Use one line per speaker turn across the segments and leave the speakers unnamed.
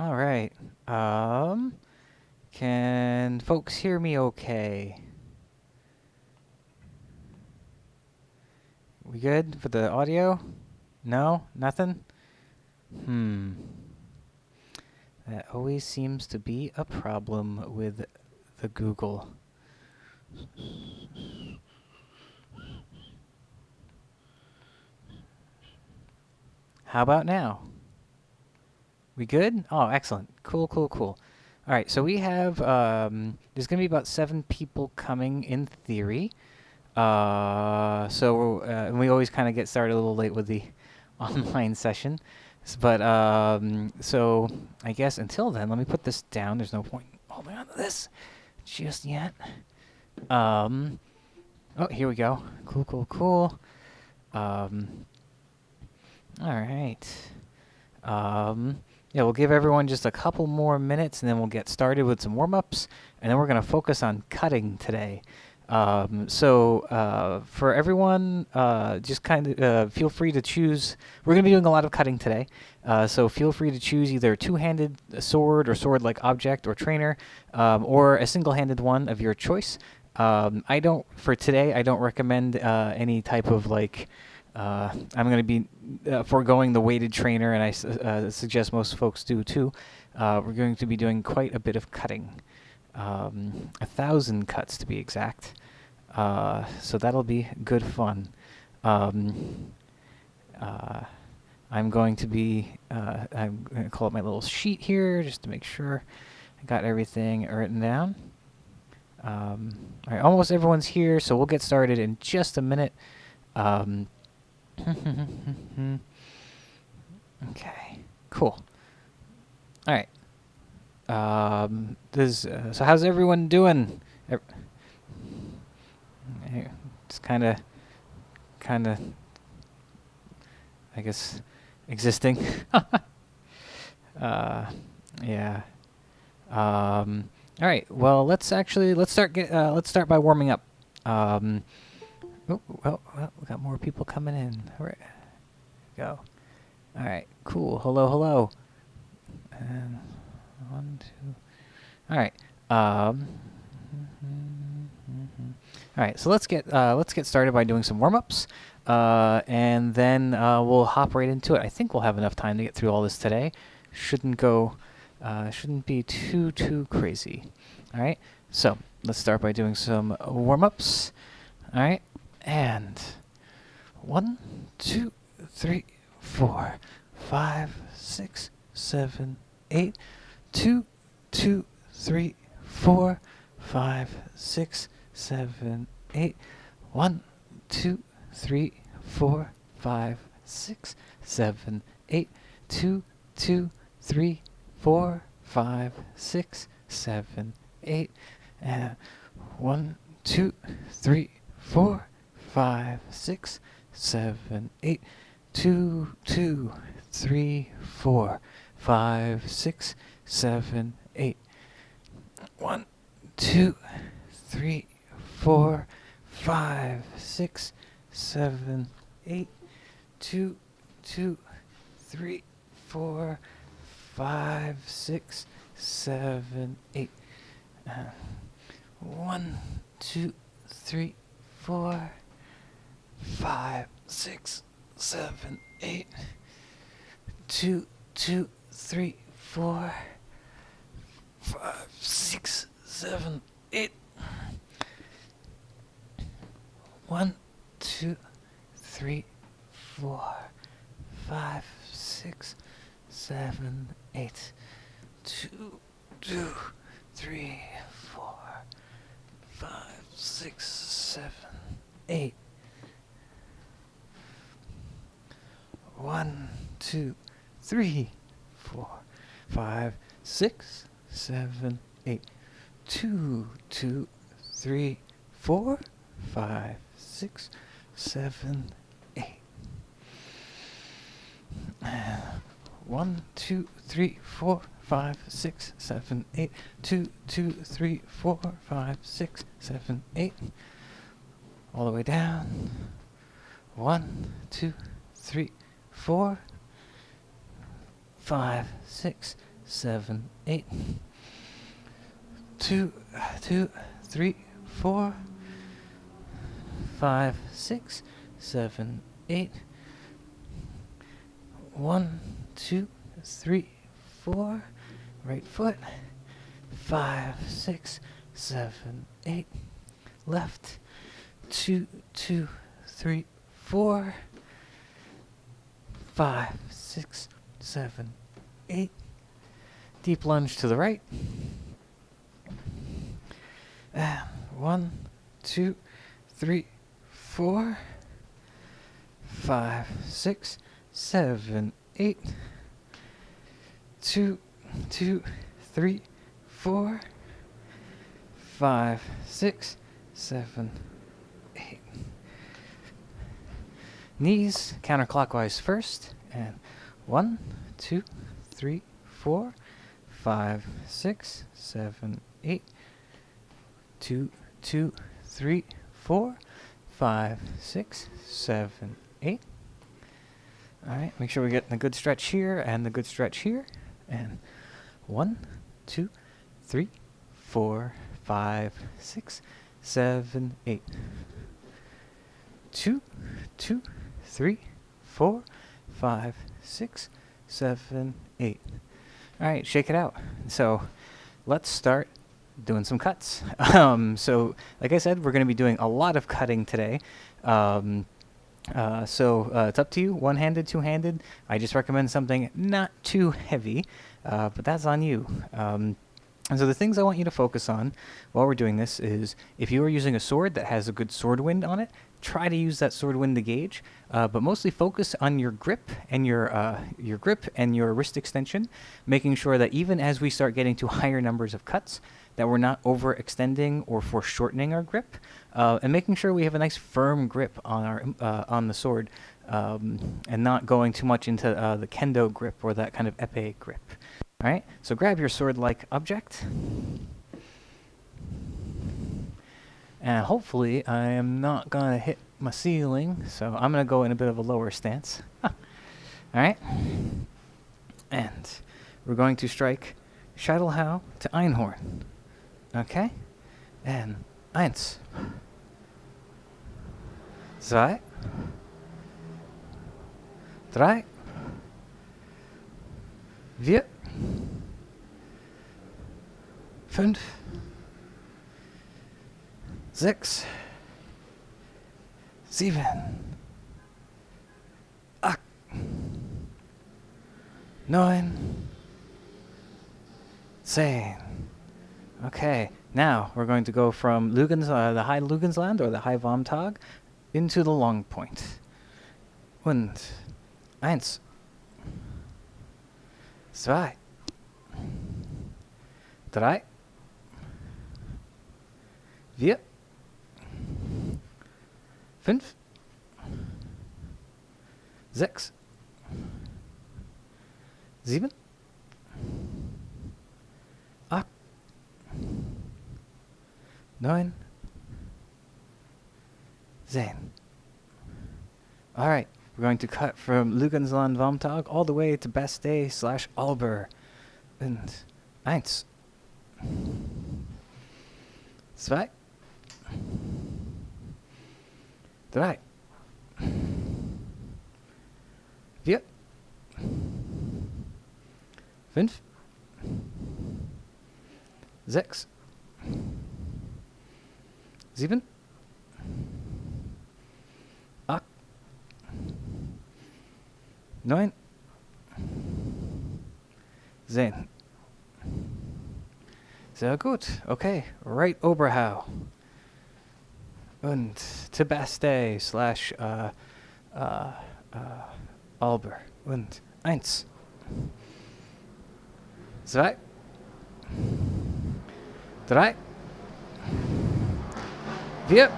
All right. Can folks hear me okay? We good for the audio? No? Nothing? That always seems to be a problem with the Google. How about now? We good? Oh, excellent. Cool, cool, cool. All right, so we have, there's going to be about 7 people coming in theory. And we always kind of get started a little late with the online session. But, so I guess until then, let me put this down. There's no point holding on to this just yet. Oh, here we go. Cool, cool, cool. All right. Yeah, we'll give everyone just a couple more minutes, and then we'll get started with some warm-ups, and then we're going to focus on cutting today. For everyone, just kind of feel free to choose. We're going to be doing a lot of cutting today, so feel free to choose either a two-handed sword or sword-like object or trainer, or a single-handed one of your choice. For today, I don't recommend any type of like. I'm going to be foregoing the weighted trainer, and I suggest most folks do too. We're going to be doing quite a bit of cutting, 1,000 cuts to be exact. So that'll be good fun. I'm going to call up my little sheet here just to make sure I got everything written down. All right, almost everyone's here, so we'll get started in just a minute. Okay, cool. All right. So how's everyone doing? It's kind of, I guess, existing. Yeah. All right. Well, let's start by warming up. Well, we got more people coming in. There we go. All right, cool. Hello. And 1, 2. All right. All right. So let's get started by doing some warm-ups, and then we'll hop right into it. I think we'll have enough time to get through all this today. Shouldn't be too crazy. All right. So let's start by doing some warm-ups. All right. And 1, 2, 3, 4, 5, 6, 7, 8. 2, 2, 3, 4, 5, 6, 7, 8. 1, 2, 3, 4, 5, 6, 7, 8. 2, 2, 3, 4, 5, 6, 7, 8. And 1, 2, 3, 4, 5, 6, 7, 8. 2, 2, 3, 4, 5, 6, 7, 8. 1, 2, 3, 4, 5, 6, 7, 8. 2, 2, 3, 4, 5, 6, 7, 8. 1, 2, 3, 4, 5, 6, 7, 8. 2, 2, 3, 4, 5, 6, 7, 8. 1, 2, 3, 4, 5, 6, 7, 8. 2, 2, 3, 4, 5, 6, 7, 8. 1, 2, 3, 4, 5, 6, 7, 8. 2, 2, 3, 4, 5, 6, 7, 8. 1, 2, 3, 4, 5, 6, 7, 8. 2, 2, 3, 4, 5, 6, 7, 8. All the way down. 1, 2, 3, 4, 5, 6, 7, 8. 2, 2, 3, 4, 5, 6, 7, 8. 1, 2, 3, 4. Right foot. 5, 6, 7, 8. Left. 2, 2, 3, 4. 5, 6, 7, 8. Deep lunge to the right. And 1, 2, 3, 4. 5, 6, 7, 8. 2, 2, 3, 4. 5, 6, 7, 8. Knees counterclockwise first. And 1, 2, 3, 4. 5, 6, 7, 8. 2, 2, 3, 4. 5, 6, 7, 8. All right, make sure we're getting a good stretch here and the good stretch here. And 1, 2, 3, 4, 5, 6, 7, 8. 2, 2, 3, 4, 5, 6, 7, 8. All right, shake it out. So let's start doing some cuts. So like I said, we're going to be doing a lot of cutting today. So it's up to you, one-handed, two-handed. I just recommend something not too heavy, but that's on you. And so the things I want you to focus on while we're doing this is if you are using a sword that has a good sword wind on it, try to use that sword wind to gauge, but mostly focus on your grip and your wrist extension, making sure that even as we start getting to higher numbers of cuts, that we're not overextending or foreshortening our grip, and making sure we have a nice firm grip on our on the sword, and not going too much into the kendo grip or that kind of epee grip. All right, so grab your sword-like object. And hopefully I am not going to hit my ceiling, so I'm going to go in a bit of a lower stance. All right. And we're going to strike Shadowhow to Einhorn. Okay. And 1, 2, 3, 4, 5, 6, 7, 8, 9, 10. Okay, now we're going to go from the high Lugensland or the high Vomtag into the long point. Und 1, 2, 3, 4, 5, 6, 7, 8, 9, 10. All right, we're going to cut from Lugensland Vomtag all the way to Bastei/Alber. And 1, 2, 3, 4, 5, 6, 7, 8, 9, 10. Sehr gut. Okay, right Oberhau. Und to Bastei/Alber. Und 1, 2, 3, 4,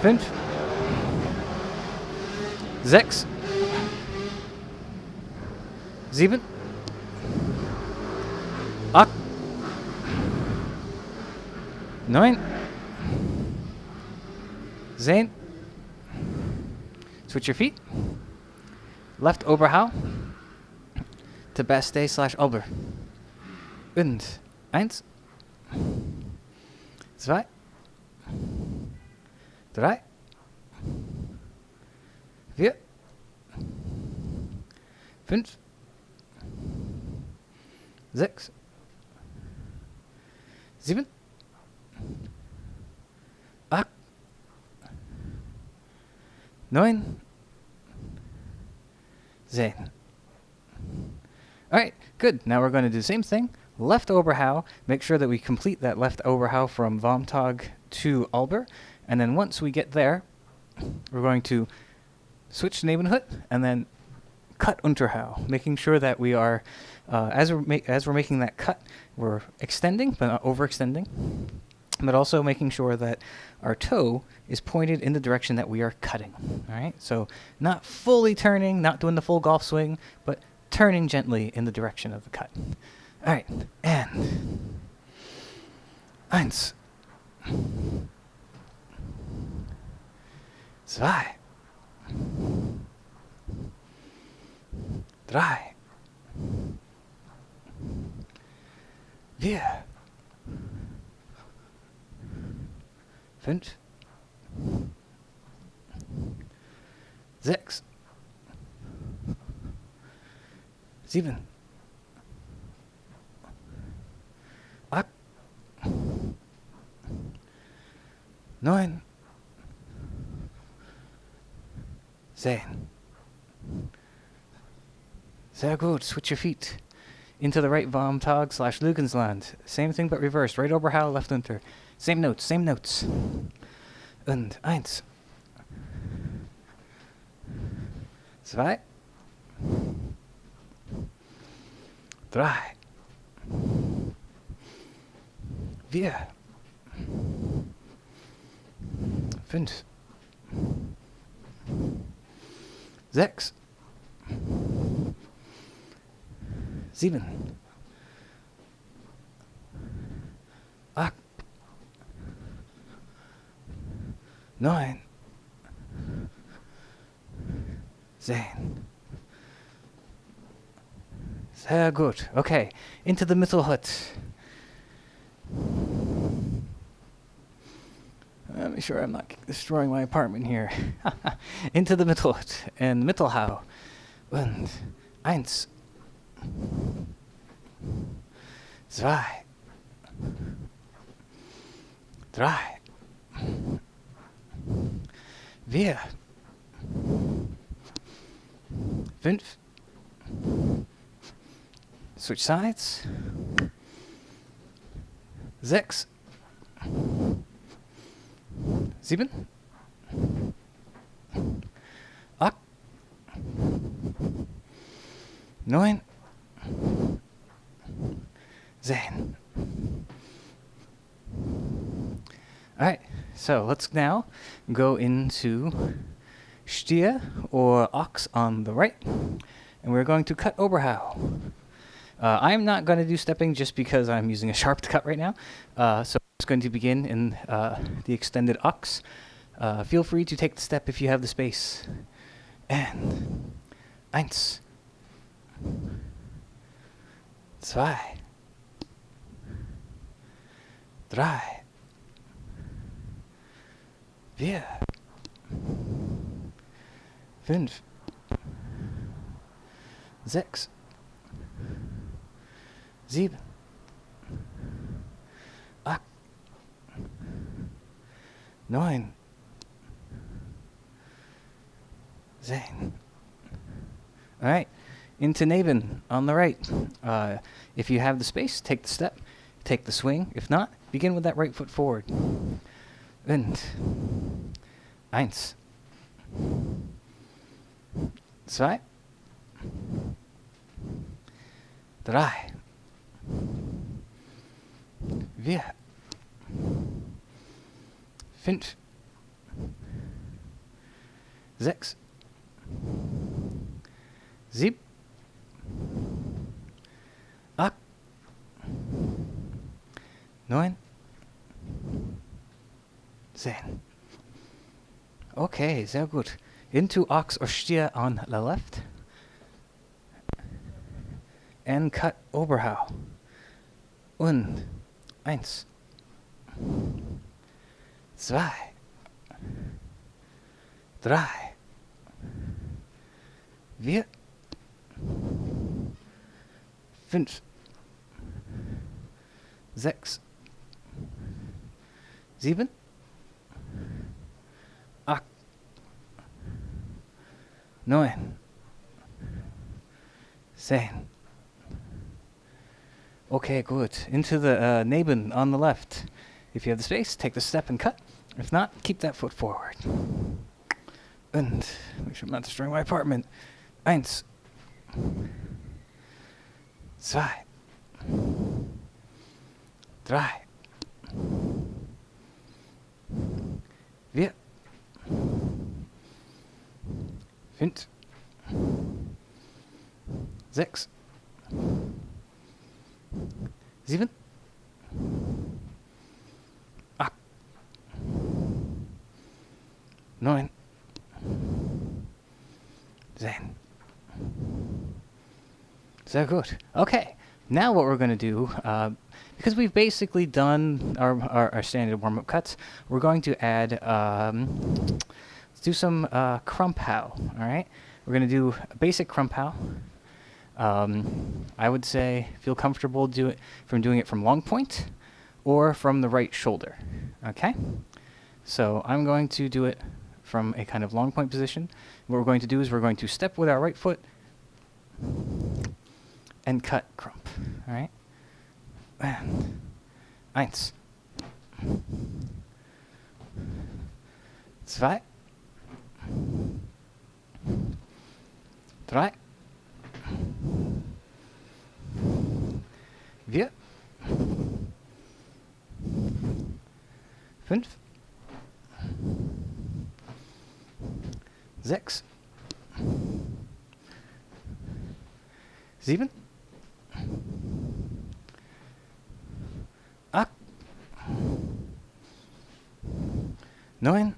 5, 6, 7, 8, 9, 10. Switch your feet. Left Oberhau. to Beste slash Alber. Und 1, 2, 3, 4, 5, 6, 7, 8, 9, 10. Alright, good. Now we're going to do the same thing. Left Oberhau. Make sure that we complete that left Oberhau from Vomtag to Alber. And then once we get there, we're going to switch to Nebenhut and then cut Unterhau, making sure that we are, as we're making that cut, we're extending, but not overextending, but also making sure that our toe is pointed in the direction that we are cutting. All right, so not fully turning, not doing the full golf swing, but turning gently in the direction of the cut. All right, and 1, 2, 3, 4, 5, 6, 7, 8, 9, 10. Sehr gut. Switch your feet into the right Vomtag slash Lugensland. Same thing but reversed. Right Oberhau, left Unter. Same notes, same notes. Und 1, 2, 3, 4, 5, 6, 7, 8, 9, 10. Sehr gut. Okay, into the Mittelhut. Let me sure I'm not destroying my apartment here. Into the Mittelhut and Mittelhau. Und 1, 2, 3, 4, 5. Switch sides. 6, 7, 8, 9, 10. Alright, so let's now go into Stier or Ox on the right, and we're going to cut Oberhau. I'm not going to do stepping just because I'm using a sharp cut right now, so it's going to begin in the extended Ox. Feel free to take the step if you have the space. And 1, 2, 3, 4, 5, 6, 7, 8, 9, 10. All right, into Neben on the right. If you have the space, take the step, take the swing. If not, begin with that right foot forward. Und 1, 2, 3, 4, 5, 6, 7, 8, 9, 10. Okay, sehr gut. Into Ox or Stier on the left. and cut Oberhau. Und, eins, zwei, drei, vier, fünf, sechs, sieben, acht, neun, 10. Okay, good. Into the Neben on the left. If you have the space, take the step and cut. If not, keep that foot forward. And make sure I'm not destroying my apartment. Eins, zwei, drei, vier, fünf, sechs, sieben, acht, neun, 10. So good. Okay, now what we're going to do, because we've basically done our standard warm-up cuts, we're going to add, let's do some Krumpau, all right? We're going to do a basic Krumpau. I would say feel comfortable doing it from long point or from the right shoulder, okay? So I'm going to do it from a kind of long point position. What we're going to do is we're going to step with our right foot and cut Krump, all right? And eins, zwei, drei, vier, fünf, sechs, sieben, acht, neun,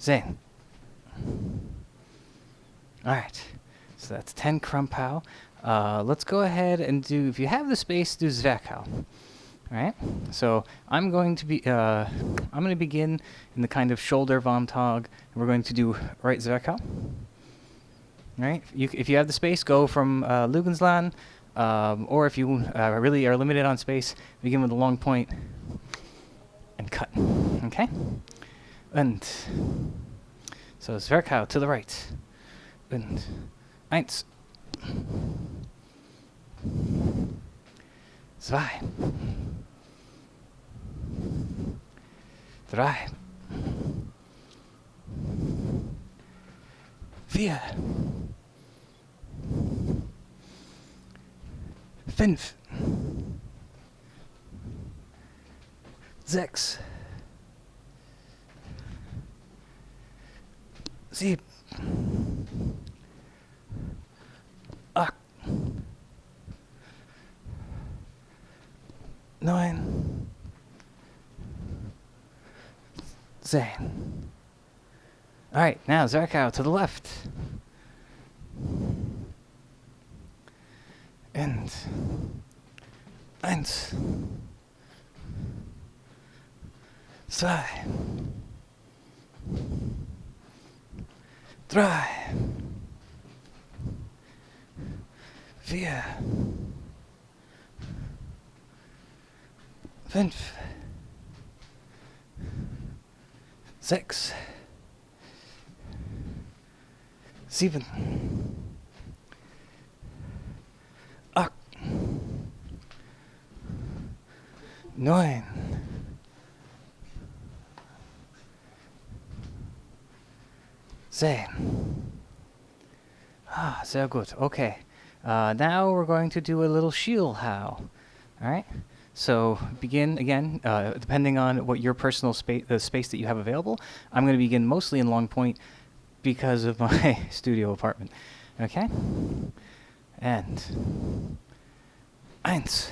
10. All right, so that's 10 Krumpau. Let's go ahead and do, if you have the space, do Zwerchhau. All right, so I'm going to begin in the kind of shoulder Vontag, and we're going to do right Zwerchhau. All right, if you have the space, go from Lugenslan, or if you really are limited on space, begin with a long point and cut. Okay, and so Zwerchhau to the right. Und eins, zwei, drei, vier, fünf, sechs, sieben, acht, neun, 10. All right, now Zwerchhau to the left. And eins, zwei, drei, vier, fünf, sechs, sieben, acht, neun, 10. Ah, sehr gut. Okay. Now we're going to do a little Schielhau. All right. So begin again, depending on what your personal space, the space that you have available. I'm going to begin mostly in long point because of my studio apartment. Okay. And eins,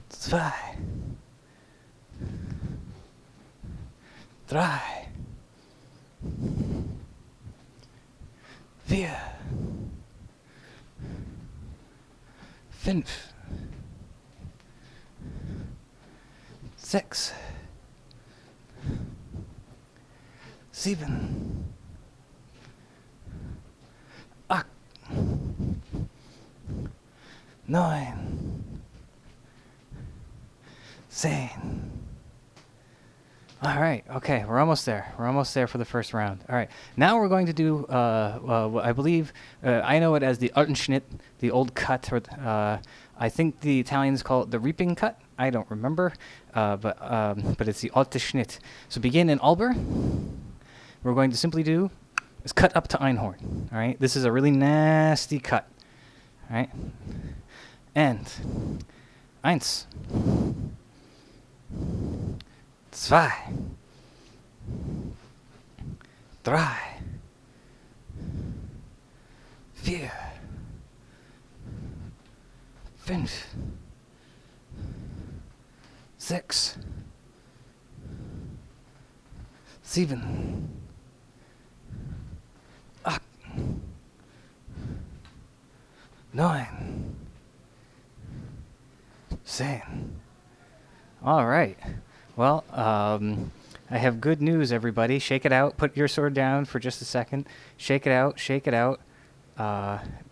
zwei, drei, 4, 5, 6, 7, 8, 9, 10. All right, okay, we're almost there. We're almost there for the first round. All right, now we're going to do, what I believe, I know it as the Artenschnitt, the old cut, or I think the Italians call it the reaping cut. I don't remember, but it's the alte Schnitt. So begin in Alber. We're going to simply do is cut up to Einhorn. All right, this is a really nasty cut. All right, and eins, 2, 3, 4, 5, 6, 7, 8, 9, 10. All right. Well, I have good news, everybody. Shake it out. Put your sword down for just a second. Shake it out,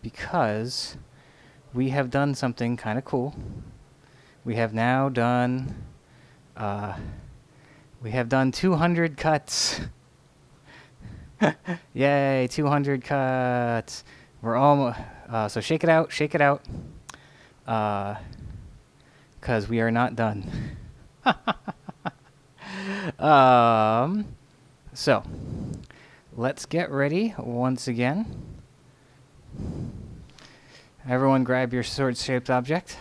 because we have done something kind of cool. We have now done, 200 cuts. Yay, 200 cuts. We're almost, so shake it out, because we are not done. So let's get ready once again. Everyone grab your sword-shaped object.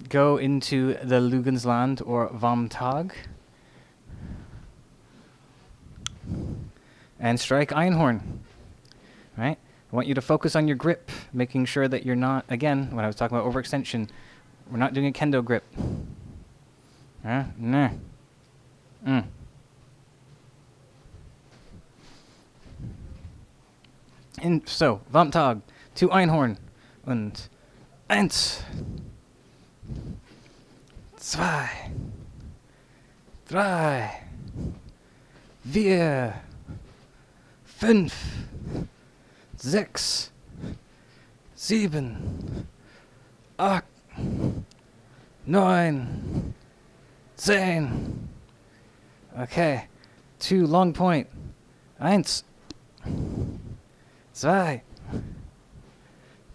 Go into the Lugensland or Vamtag. And strike Einhorn. Right? I want you to focus on your grip, making sure that you're not, again, when I was talking about overextension, we're not doing a kendo grip. Nah. And so, Vamtag, to Einhorn, und 1, 2, 3, 4, 5, 6, 7, 8, 9, 10. Okay. 2, long point. 1, 2,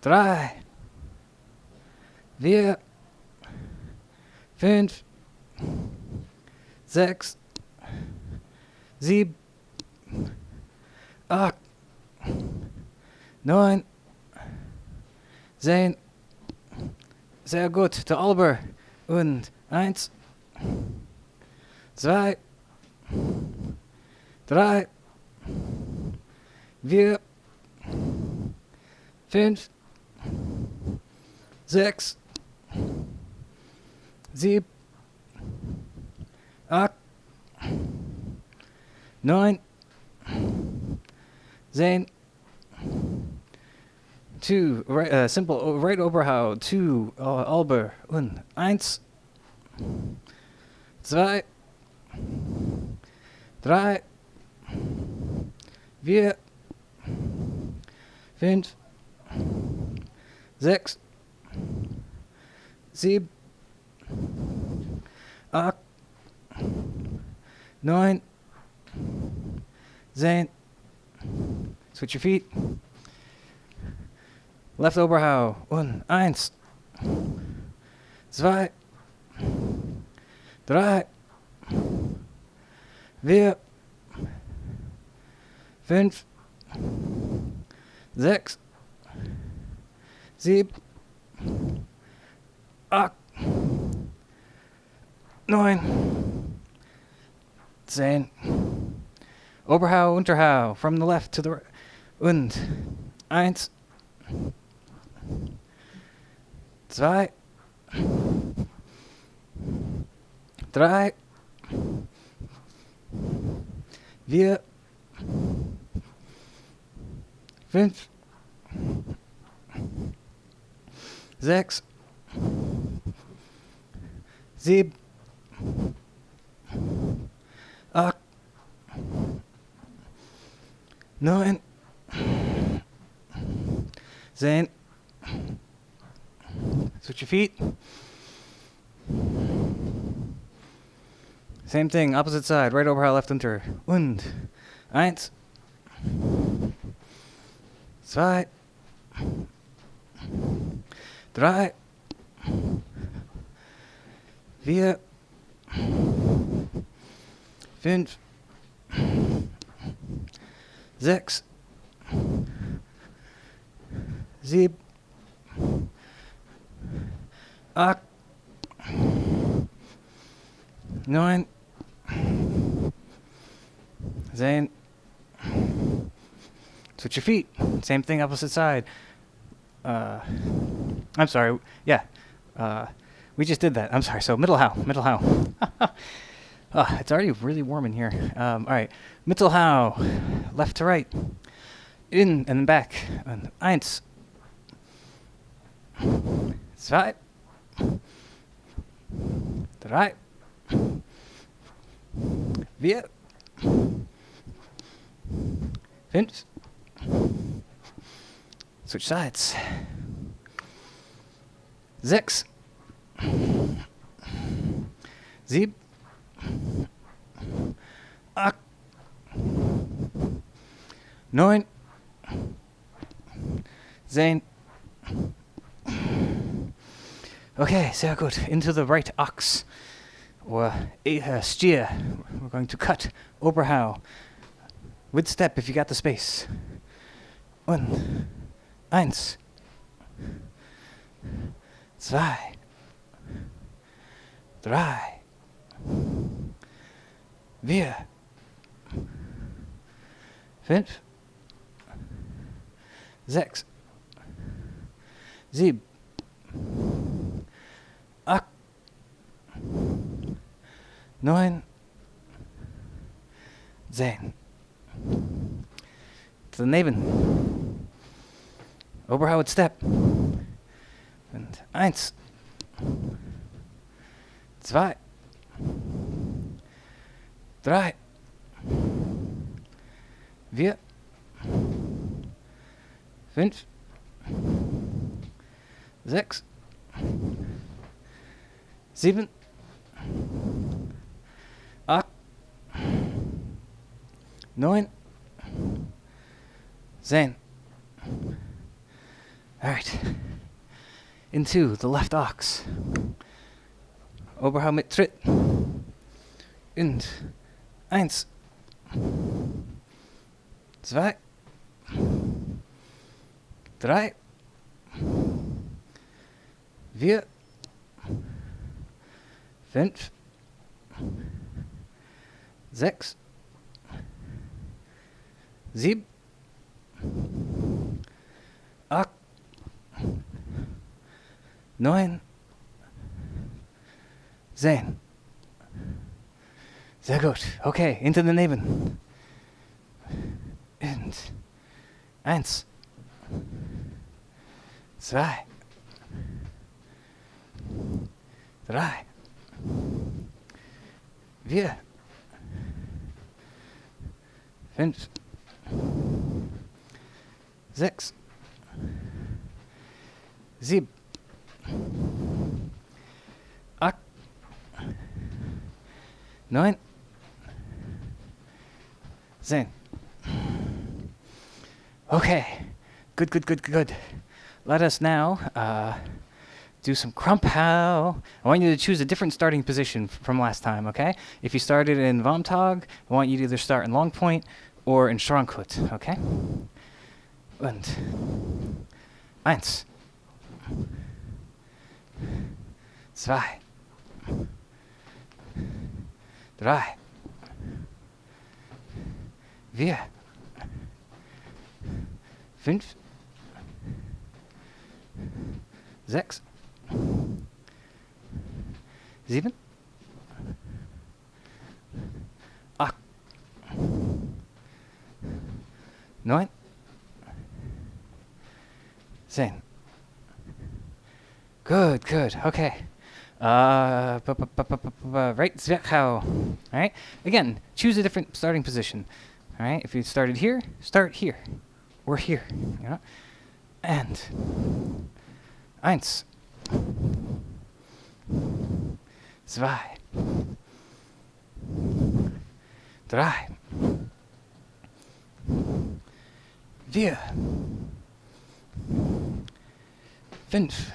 3, 4, 5, 6, 7, 8, 9, 10. Sehr gut. To Alber. Und 1, 2, 3, 4, 5, 6, 7, 8, 9, 10. 2, right, simple, right Oberhau, 2, Alber, und 1, 2, 3, 4, 5, 6, 7, 8, 9, 10. Switch your feet. Left Oberhau. 1, 2, 3, 4, 5, 6, 7, 8, 9, 10. Oberhau, Unterhau, from the left to the right. Und 1, 2, 3, 4, fünf, sechs, sieben, acht, neun, 10. Switch your feet. Same thing, opposite side, right overhaul, left unter. Und, eins, zwei, drei, vier, fünf, sechs, sieben, acht, neun, 10. Switch your feet. Same thing, opposite side. I'm sorry. Yeah. We just did that. I'm sorry. So middle how. Middle how. It's already really warm in here. All right. Middle how. Left to right. In and then back. And eins. Zwei. Drei. Vier. Fünf. Switch sides. Sechs. Sieben. Acht. Neun. 10. Okay, sehr gut. Into the right ox. Or steer. We're going to cut. Oberhau. With step if you got the space. Und. Eins. Zwei. Drei. Vier. Fünf. Sechs. Sieben. Acht. Neun. 10. To the neben. Oberhaupt step. Und eins. Zwei. Drei. Vier. Fünf. Sechs. Sieben. Acht. Neun. 10. Alright. Into the left ox. Oberhau mit Tritt. Und. Eins. Zwei. Drei. Vier. Fünf. Sechs. Sieben. Acht. Neun. 10. Sehr gut. Okay, into the neben. Und. Eins. Zwei. Drei. Vier. Fünf. Sechs. Sieben. Acht. Neun. 10. Okay. Good, good, good, good. Let us now do some crump how. I want you to choose a different starting position from last time, okay? If you started in Vomtag, I want you to either start in long point or in Schrankhut, okay? Und. Eins. Zwei. Drei. Vier. Fünf. Sechs. Sieben. Acht. Neun. Zane. Good, good. Okay. Right, Zvekhau. Alright? Again, choose a different starting position. Alright? If you started here, start here. We're here. You know? And. Eins. Zwei. Drei. Vier. Fünf.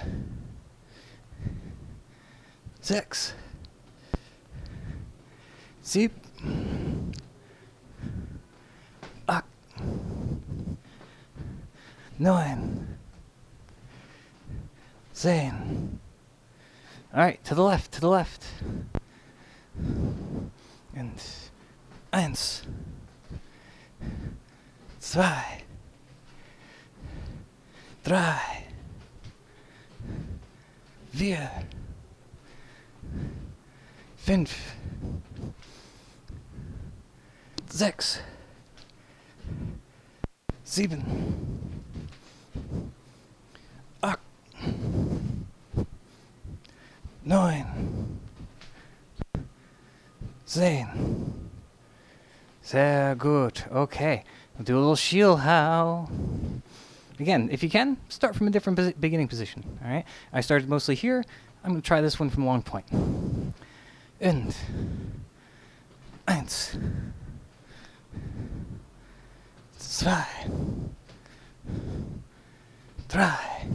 Sechs. Sieben. Acht. Neun. 10. Alright, to the left, to the left. And eins. Zwei. Drei. Vier. Fünf. Sechs. Sieben. Acht. 9. 10. Sehr gut. Okay. We'll do a little shield how. Again, if you can, start from a different beginning position. All right. I started mostly here. I'm going to try this one from long point. And. Eins. Zwei. Drei.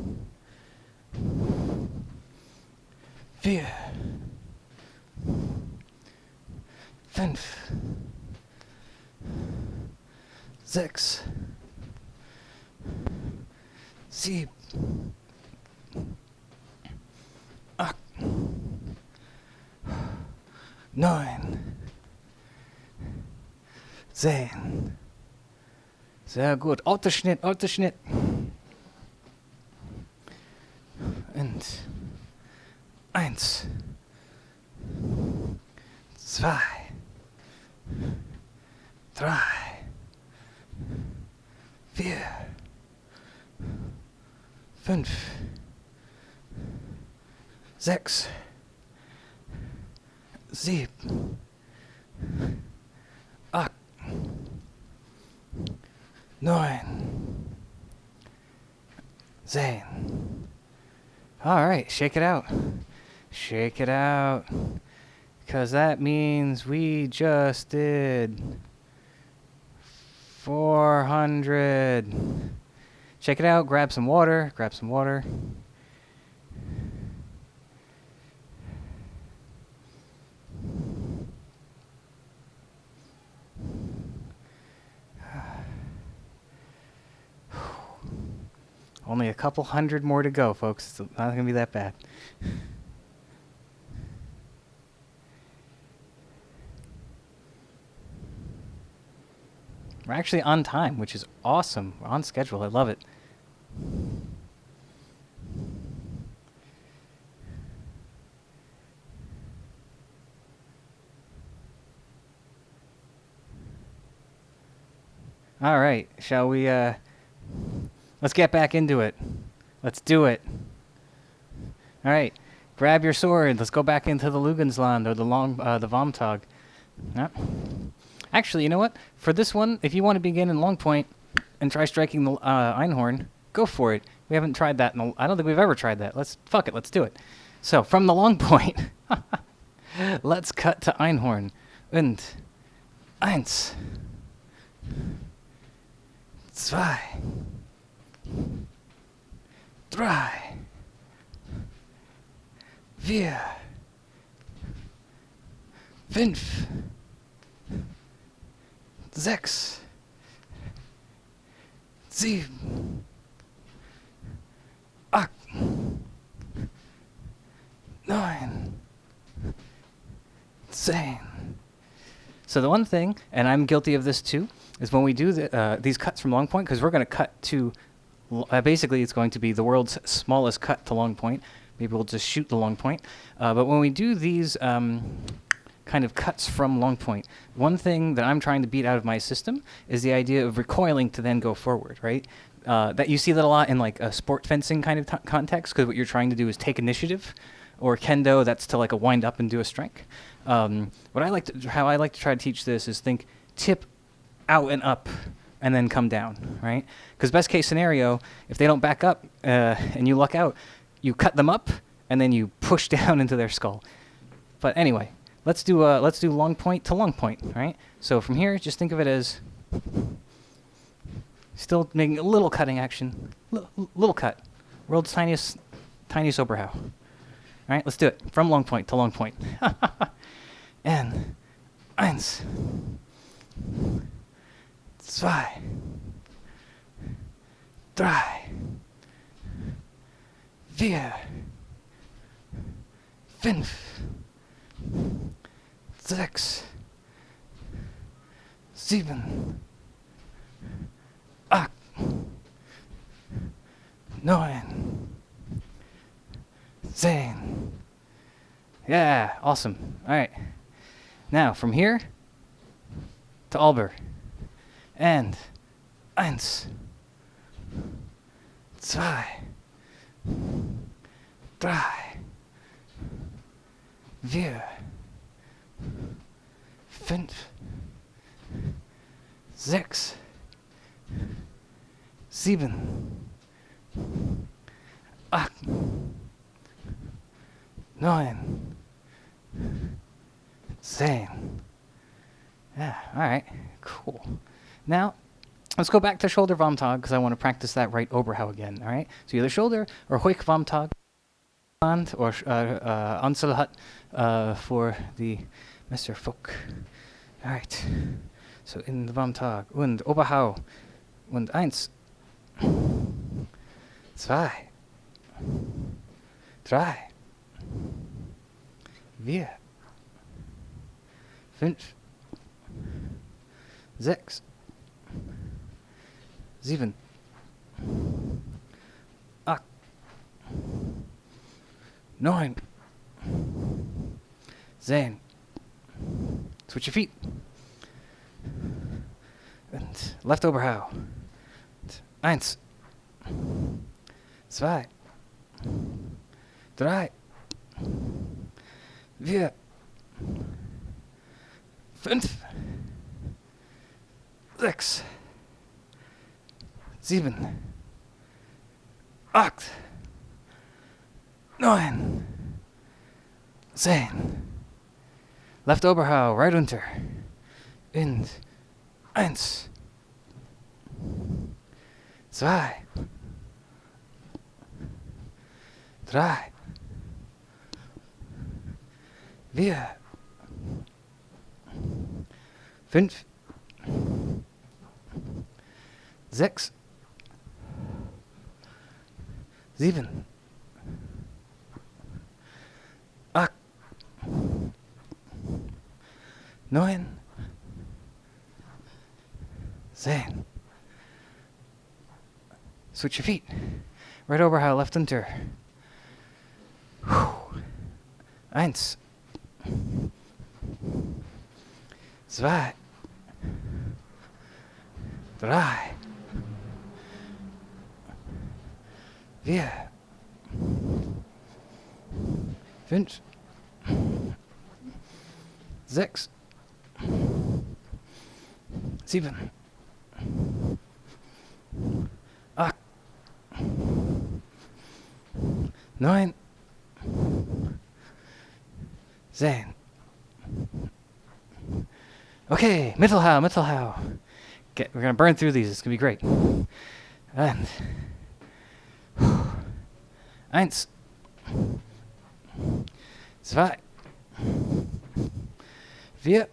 Vier. Fünf. Sechs. Sieben. Acht. Neun. 10. Sehr gut. Autoschnitt, Autoschnitt. Und 1, 2, 3, 4, 5, 6, 7, 8, 9, 10. All right, shake it out. Shake it out. Because that means we just did 400. Shake it out, grab some water, grab some water. Only a couple hundred more to go, folks. It's not going to be that bad. We're actually on time, which is awesome. We're on schedule. I love it. All right. Shall we, let's get back into it. Let's do it. All right. Grab your sword. Let's go back into the Lugensland or the Vomtog. Yeah. Actually, you know what? For this one, if you want to begin in long point and try striking the Einhorn, go for it. We haven't tried that. I don't think we've ever tried that. Fuck it. Let's do it. So from the long point, let's cut to Einhorn. Und 1, 2, 3, 4, 5, 6, 7, 8, 9, 10. So the one thing, and I'm guilty of this too, is when we do these cuts from long point, because we're going to cut to, basically it's going to be the world's smallest cut to long point. Maybe we'll just shoot the long point. But when we do these kind of cuts from long point, one thing that I'm trying to beat out of my system is the idea of recoiling to then go forward, right? that you see that a lot in like a sport fencing kind of context, because what you're trying to do is take initiative, or kendo, that's to like a wind up and do a strike. How I like to try to teach this is think tip out and up, and then come down, right? Because best case scenario, if they don't back up and you luck out, you cut them up and then you push down into their skull. But anyway, let's do long point to long point, right? So from here, just think of it as still making a little cutting action, little cut, world's tiniest Oberhau. All right, let's do it from long point to long point. And eins, zwei, drei, vier, fünf, sechs, sieben, acht, neun, 10. Yeah, awesome. All right. Now, from here to Alber. And eins, zwei, drei, vier, fünf, sechs, sieben, acht, neun, 10. Yeah, all right, cool. Now, let's go back to shoulder Vomtag, because I want to practice that right Oberhau again, all right? So either shoulder or Hoik Vomtag, or Anselhut for the Mr. Folk. All right, so in the Vomtag, und Oberhau, und eins, zwei, drei, vier, fünf, sechs, sieben, acht, neun, 10. Switch your feet. And left Oberhau. Eins, zwei, drei, vier, fünf, sechs, sieben, acht, neun, 10. Left Oberhau, right unter. Und eins, zwei, drei, vier, fünf, sechs, sieben, acht, neun, 10. Switch your feet. Right Oberhau, left unter. Eins, zwei, drei, vier, fünf, sechs, sieben, acht, neun, 10. Okay, Mittelhau. We're gonna burn through these. It's gonna be great. And eins, zwei, vier.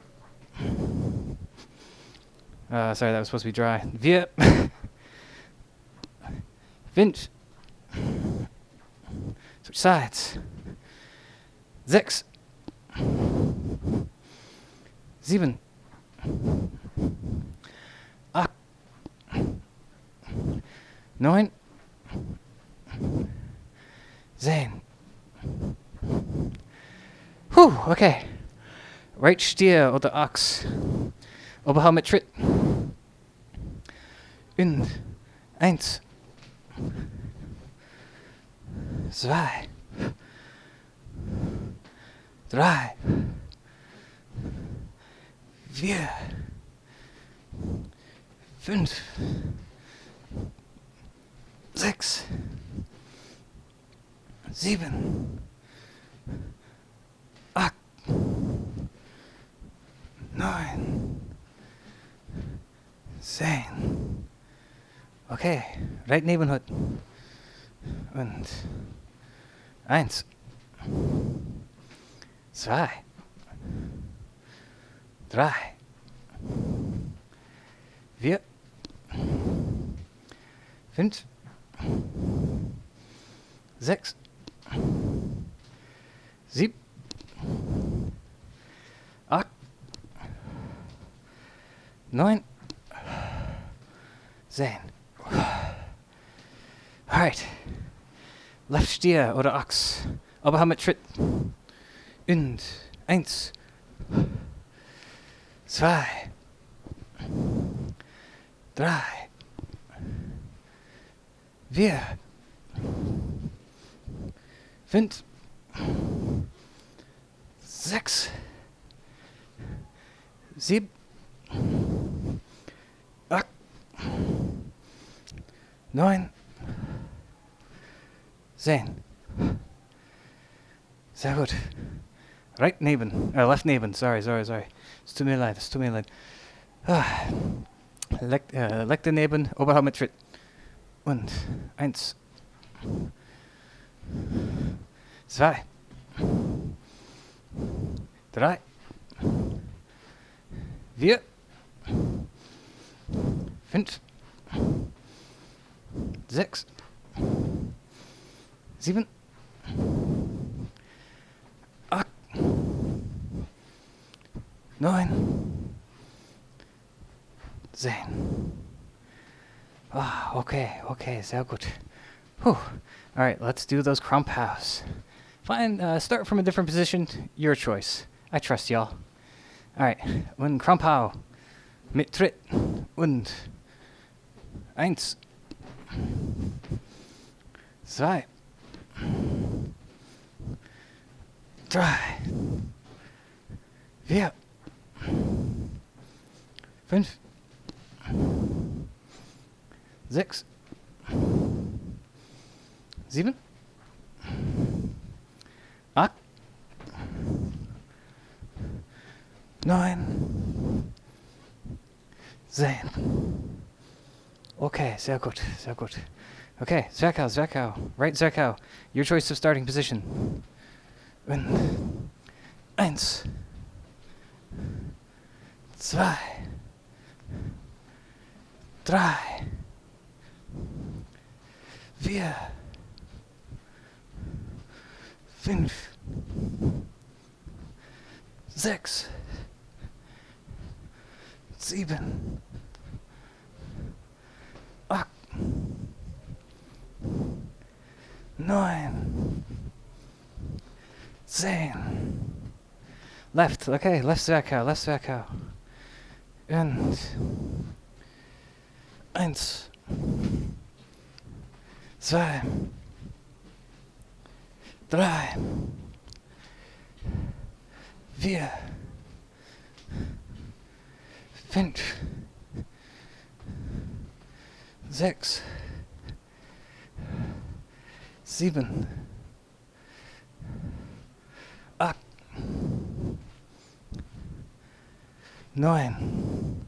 Sorry, that was supposed to be dry. Vier, fünf. Switch sides. Sechs, sieben, acht, neun, 10. Whew, okay. Right Stier oder Ochs. Oberhau mit Tritt. Und Eins. Zwei. Drei. Vier. Fünf. Sechs. Sieben. Acht. Neun. 10. Okay, right Nebenhut. Und 1. 2. 3. 4. 5. 6. 7. 8. 9. 10. Alright. Left Stier oder Ochs. Oberarm mit Tritt. Und 1. 2. 3. 4. 5. 6. 7. 8. 9. 10. Sehr gut. Right neben. Left neben. Sorry. Es tut mir leid. Leg daneben, Oberarm mit Tritt. Und 1. 2. 3. 4. 5. 6. 7. 8. 9. 10. Ah, okay, sehr gut. Whew. Alright, let's do those crump house. Fine, start from a different position. Your choice. I trust y'all. Alright, und Krampau mit Tritt und 1, 2, 3, 4, 5, 6, 7, 8, 9, 10. Okay, sehr gut. Okay, Zwerchhau. Right Zwerchhau. Your choice of starting position. Und 1, 2, 3, 4, 5, 6, 7, 8, 9, 10. Left, okay, left Zwerchhau. Und 1, 2, 3, 4, 5, 6, 7, 8, 9,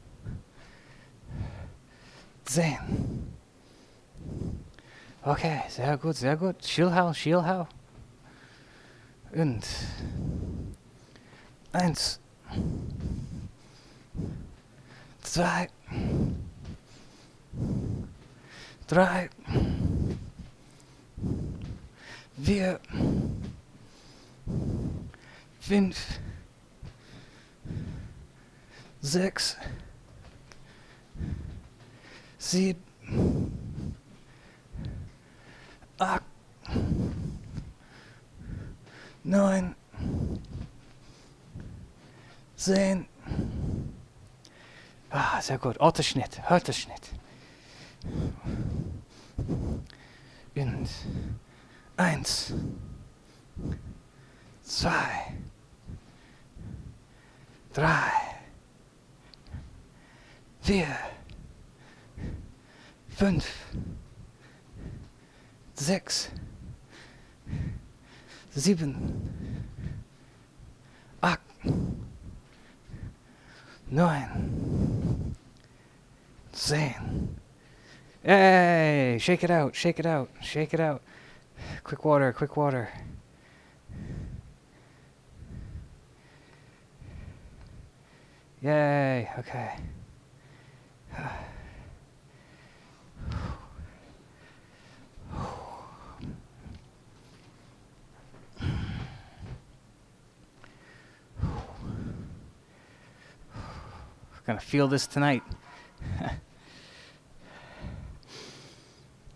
10. Okay, sehr gut. Schielhau. Und 1, 2, 3, 4, 5, 6, 7, 8, 9, 10. Ah, sehr gut. Autoschnitt. und, eins, zwei, drei, vier, fünf, sechs, sieben, acht, neun, 10. Hey, shake it out, shake it out, shake it out. Quick water, quick water. Yay, okay. Gonna feel this tonight.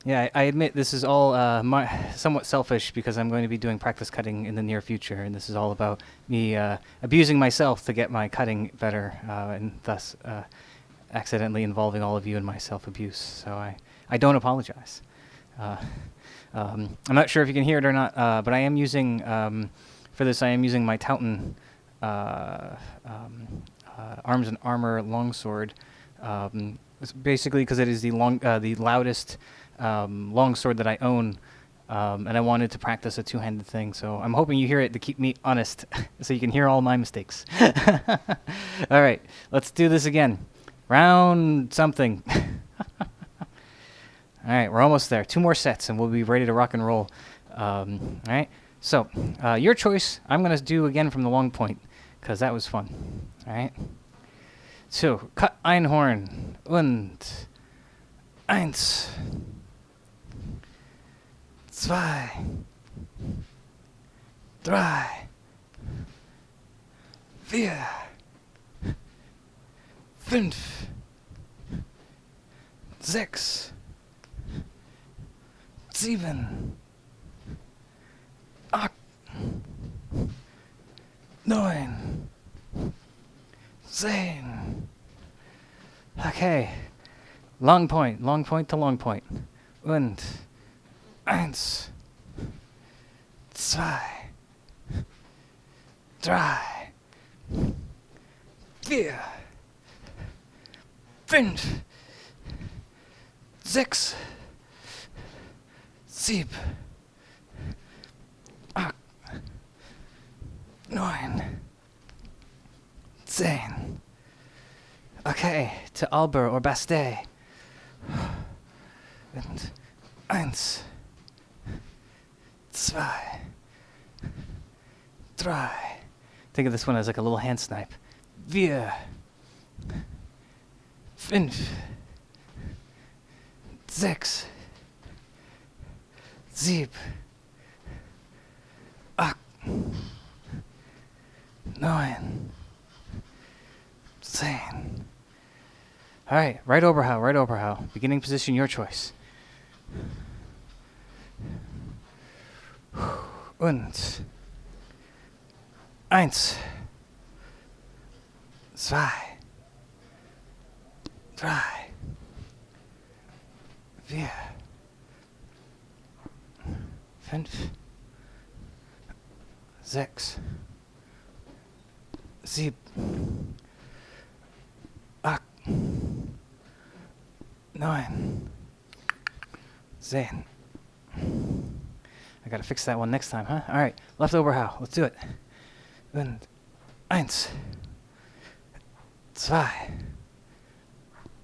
Yeah, I admit this is all somewhat selfish because I'm going to be doing practice cutting in the near future, and this is all about me abusing myself to get my cutting better, and thus accidentally involving all of you in my self-abuse. So I don't apologize. I'm not sure if you can hear it or not, but I am using, for this, I am using my Tautan Arms and Armor Longsword. It's basically because it is the loudest longsword that I own, and I wanted to practice a two-handed thing. So I'm hoping you hear it to keep me honest, so you can hear all my mistakes. All right, let's do this again. Round something. All right, we're almost there. 2 more sets, and we'll be ready to rock and roll. All right, so your choice. I'm going to do again from the long point, because that was fun. All right. So, cut Einhorn und eins, zwei, drei, vier, fünf, sechs, sieben, acht, neun, 10. Okay. Long point to long point. Und eins, zwei, drei, vier, fünf, sechs, sieben, acht, neun, 10. Okay, to Alber or Bastei. Und eins, zwei, drei. Think of this one as like a little hand snipe. Vier, fünf, sechs, sieben, acht, neun, 10. All right, right Oberhau. Beginning position, your choice. Und eins, zwei, drei, vier, fünf, sechs, sieben, 8, 9, 10. I gotta fix that one next time, huh? All right, left Oberhau. Let's do it. Und eins, zwei,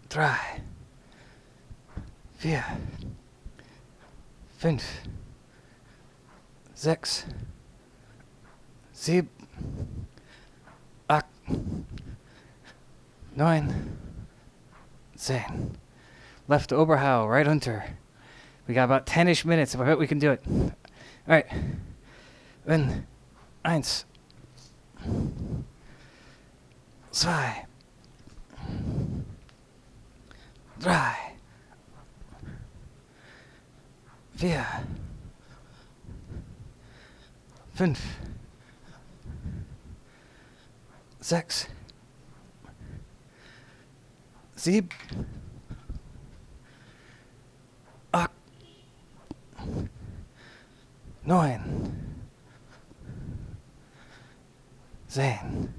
drei, vier, fünf, sechs, sieben, acht, 9, 10. Left Oberhau, right unter. We got about 10-ish minutes. I bet we can do it. All right. Und eins, zwei, drei, vier, fünf, sechs, sieben, acht, 9, 10.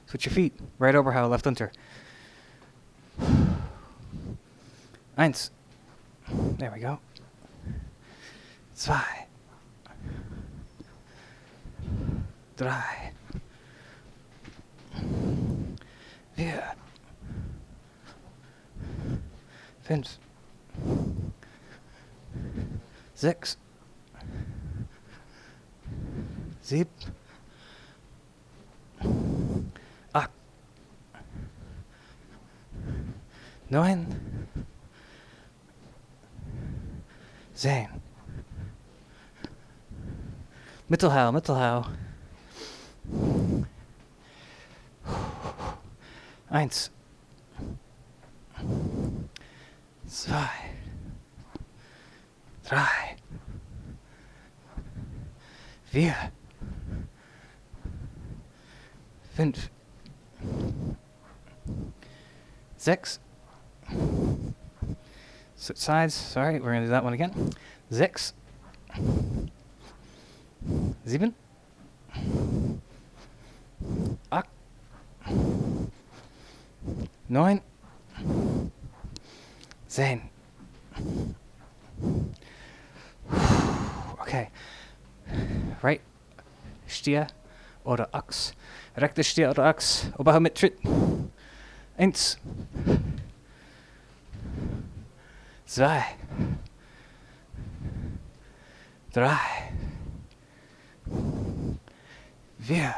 Switch your feet. Right Oberhau, left Unter. 1. There we go. 2. 3. 4. 5. 6. 7. 8. 9. 10. Mittelhau, Mittelhau. 1. 2. 3. 4. 5. 6. Switch sides. Sorry, we're going to do that one again. 6. 7. 8. 9. 10. Okay. Right Stier oder Axt. Rechte Stier oder Axt. Oberarm mit Tritt. 1. 2. 3. 4.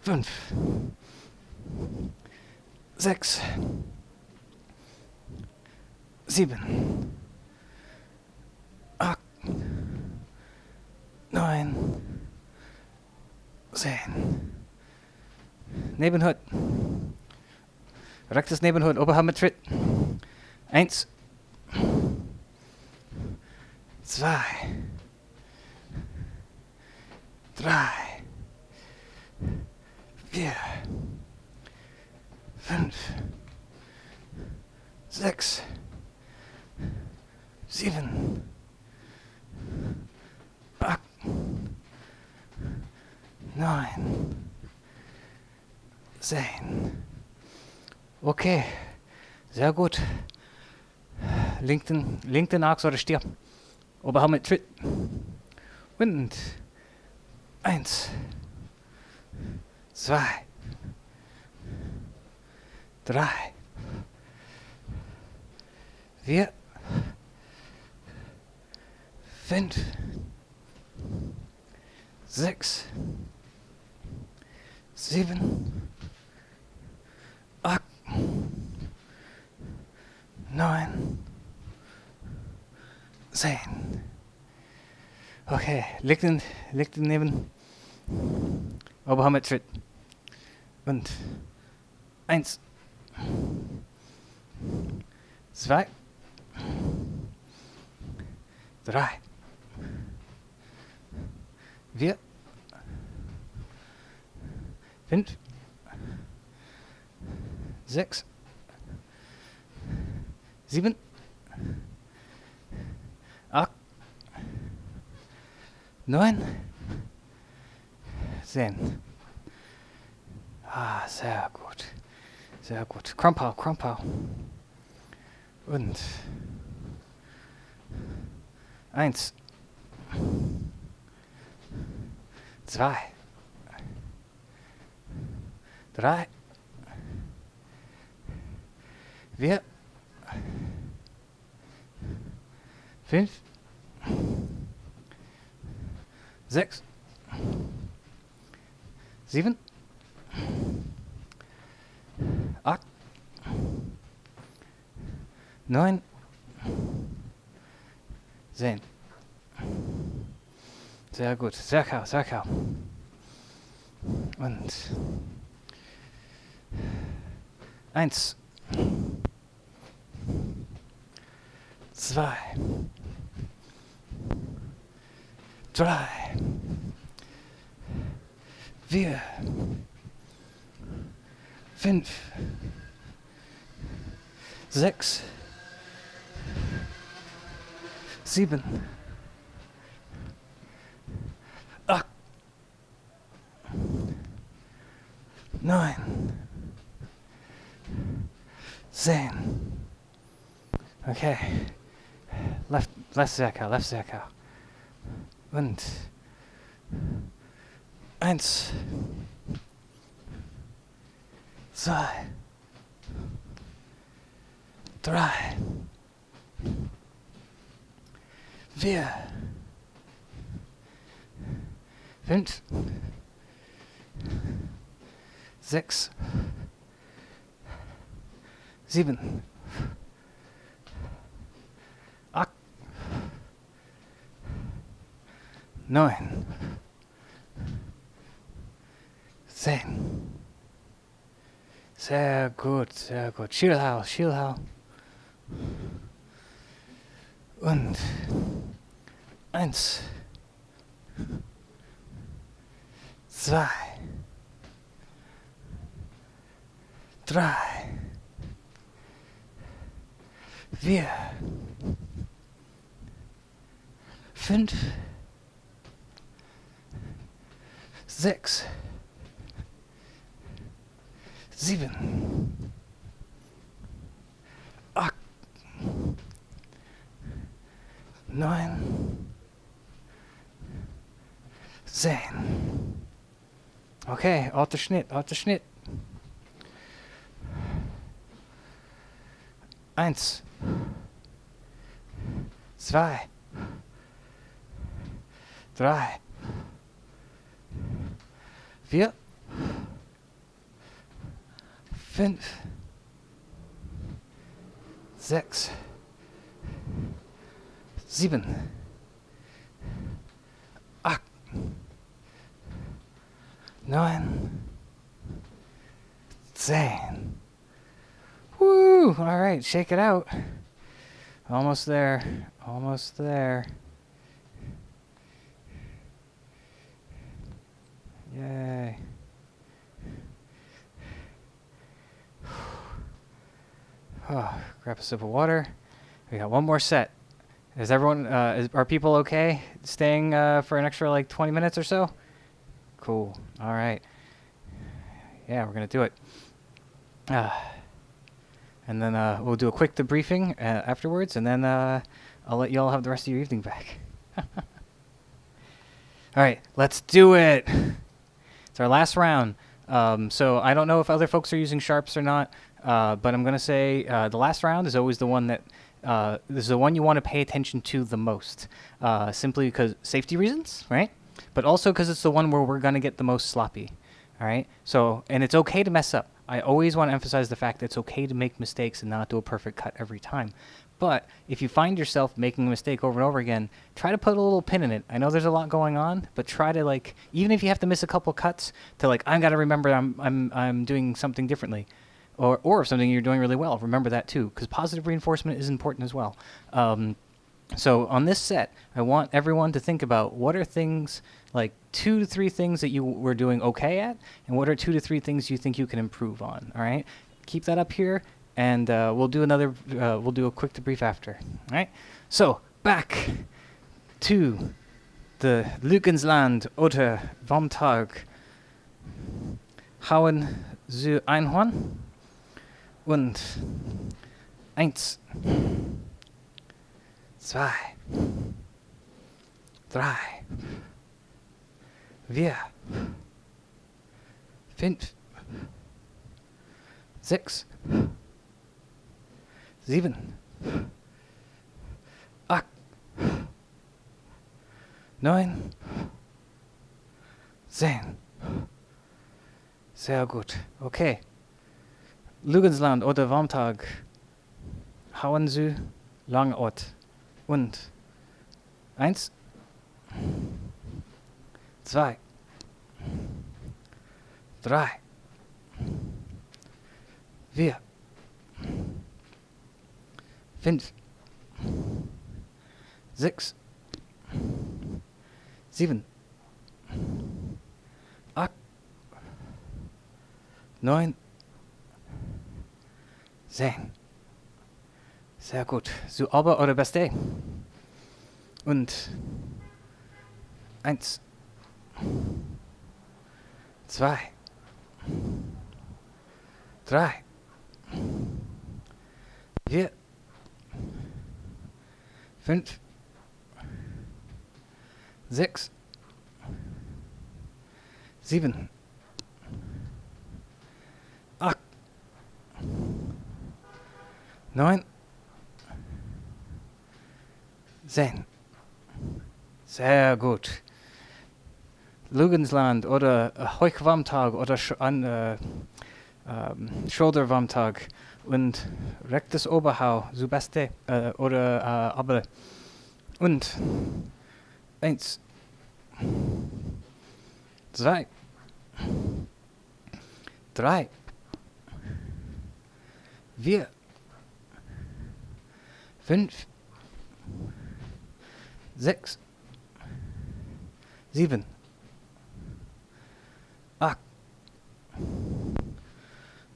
5. 6. 7. 8. 9. 10. Nebenhut. Rechtes Nebenhut, Oberarm mit Tritt. 1. 2. 3. 4. 5. 6. 7. 8. 9. 10. Okay, sehr gut. Linken Axt oder Stier. Oberarm mit Tritt. Und 1. 2. 3. 4. 5. 6. 7. 8. 9. 10. Okay, linken neben Oberarm mit Tritt. Und 1. 2. 3. 4. 5. 6. 7. 8. 9. 10. Ah, sehr gut. Sehr gut. Krumpau. Und 1. 2. 3. 4. 5. 6. 7. 8. 9. 10. Sehr gut. Sehr klar. Und 1. 2. 3. 4. 5. 6. 7, 8, 9, 10. Okay. Left Circle. Und 1, 2, 3, 4, 5, 6, 7, 8, 9, 10. Sehr gut, sehr gut. Schielhau. Und 1, 2, 3, 4, 5, 6, 7, 8, 9, 10. Okay, out der Schnitt. 1, 2, 3, 4, 5, 6, 7, 8, 9, 10. Woo! All right, shake it out. Almost there. Yay. Oh, grab a sip of water. We got one more set. Is everyone, are people okay staying for an extra like 20 minutes or so? Cool. All right. Yeah, we're going to do it. And then we'll do a quick debriefing afterwards, and then I'll let you all have the rest of your evening back. All right, let's do it. It's our last round. So I don't know if other folks are using sharps or not, but I'm going to say the last round is always the one that this is the one you want to pay attention to the most, simply because safety reasons, right? But also because it's the one where we're going to get the most sloppy. All right. So, and it's okay to mess up. I always want to emphasize the fact that it's okay to make mistakes and not do a perfect cut every time. But if you find yourself making a mistake over and over again, try to put a little pin in it. I know there's a lot going on, but try to, like, even if you have to miss a couple cuts, to like, I got to remember I'm doing something differently, or something you're doing really well. Remember that too, because positive reinforcement is important as well. So on this set, I want everyone to think about what are things, like 2 to 3 things that you were doing okay at, and what are 2 to 3 things you think you can improve on. All right, keep that up here, and we'll do a quick debrief after. All right, so back to the Lügensland oder vom Tag. Hauen Sie Einhorn und 1, 2, 3, 4, 5, 6, 7, 8, 9, 10. Sehr gut. Okay. Lügensland oder Warmtag. Hauen Sie Langort. Und 1, 2, 3, 4, 5, 6, 7, 8, 9, 10. Sehr gut. Zu Ober oder Beste? Und 1, 2, 3, 4, 5, 6, 7, 8, 9, 10. Sehr gut. Lugensland oder Heuchwarmtag oder Schulterwarmtag und rechtes Oberhau, Subaste oder aber. Und 1, 2, 3, 4, 5, 6, 7, 8,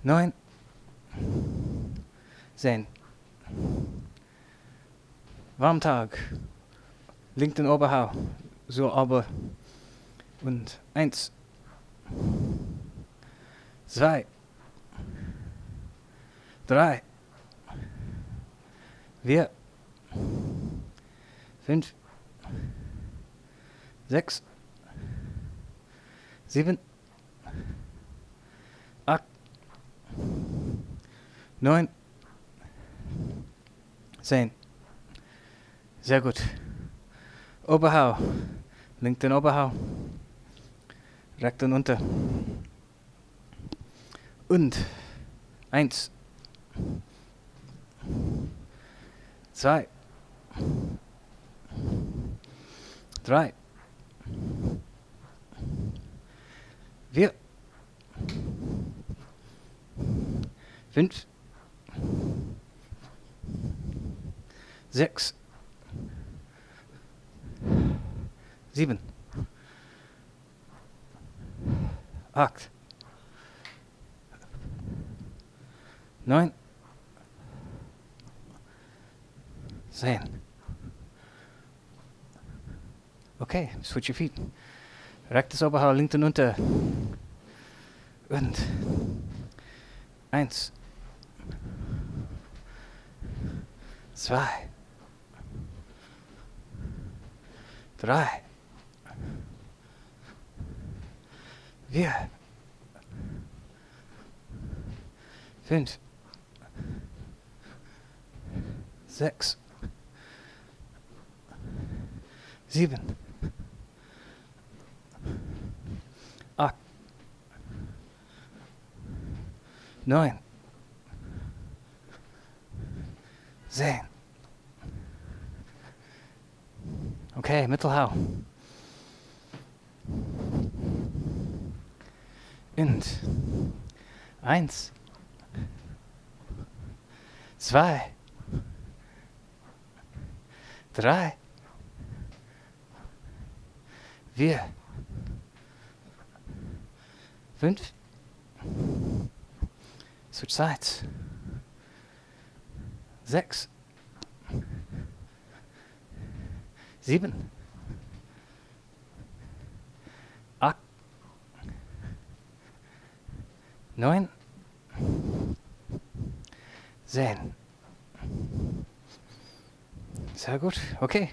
9, 10. Warmtag. Linken Oberhau. So aber. Und 1, 2, 3, 4, 5, 6, 7, 8, 9, 10. Sehr gut. Oberhau. Linken Oberhau. Rechten unter. Und 1, 2, 3, 4, 5, 6, 7, 8, 9, 10. Okay, switch your feet. Rechtes Oberhau, linken unter. Und 1, 2, 3, 4, 5, 6, 7, 8, 9, 10. Okay, Mittelhau. Und 1, 2, 3, 4, 5. Switch sides. 6, 7, 8, 9, 10. Sehr gut. Okay.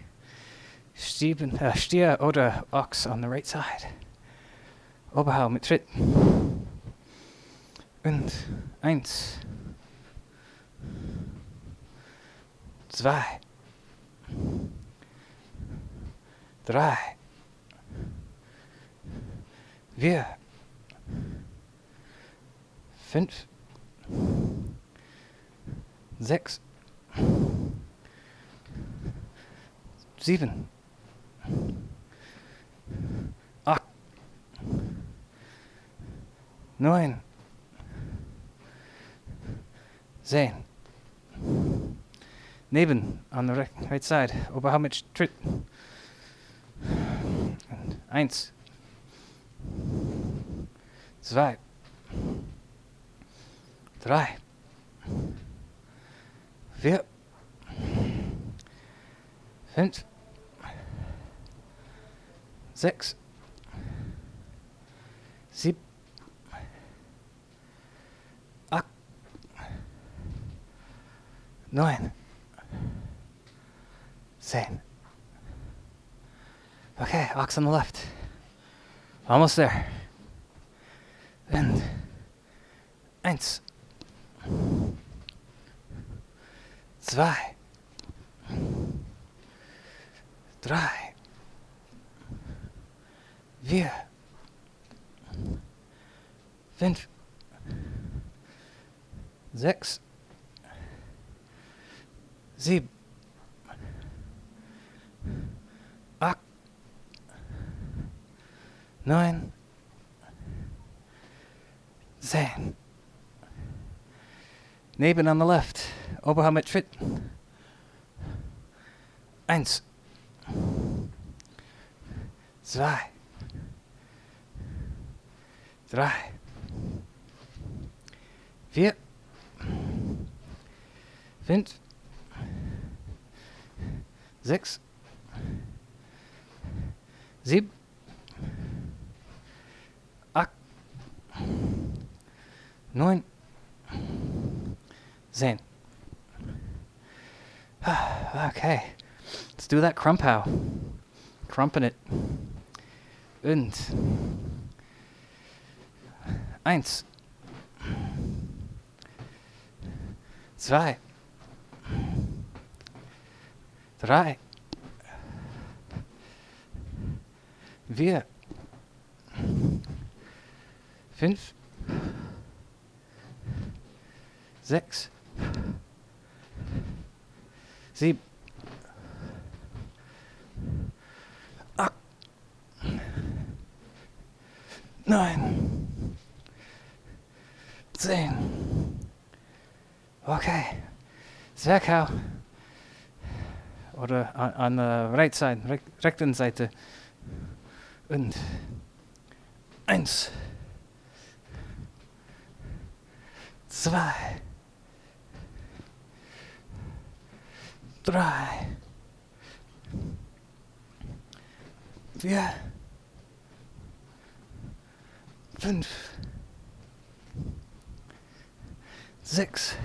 Stier oder Ochs on the right side. Oberhau mit Tritt. Und 1, 2, 3, 4, 5, 6, 7, 8, 9, 10. Neben on the right side. Oberhau mit Tritt. 1, 2, 3, 4, 5, 6, 7, 8, 9, 10. Okay, ox on the left. Almost there. And 1, 2, 3, 4, 5, 6, 7, 8, 9, 10. Neben on the left. Oberarm mit Tritt. 1, 2, 3, 4, 5, 6, 7, 8, 9, 10. Okay, let's do that Krumpau. Krumping it. Und 1, 2, 3, 4, 5, 6, 7, 8, 9, 10. Okay, Zwergau. Oder on the right side, rechten Seite. Und 1, 2, 3, 4, 5, 6,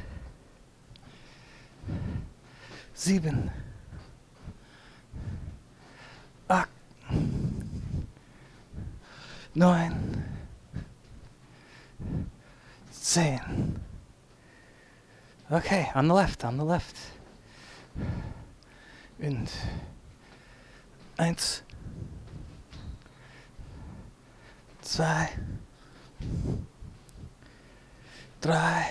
7, 8, 9, 10. Okay, on the left, on the left. Und 1, 2, 3,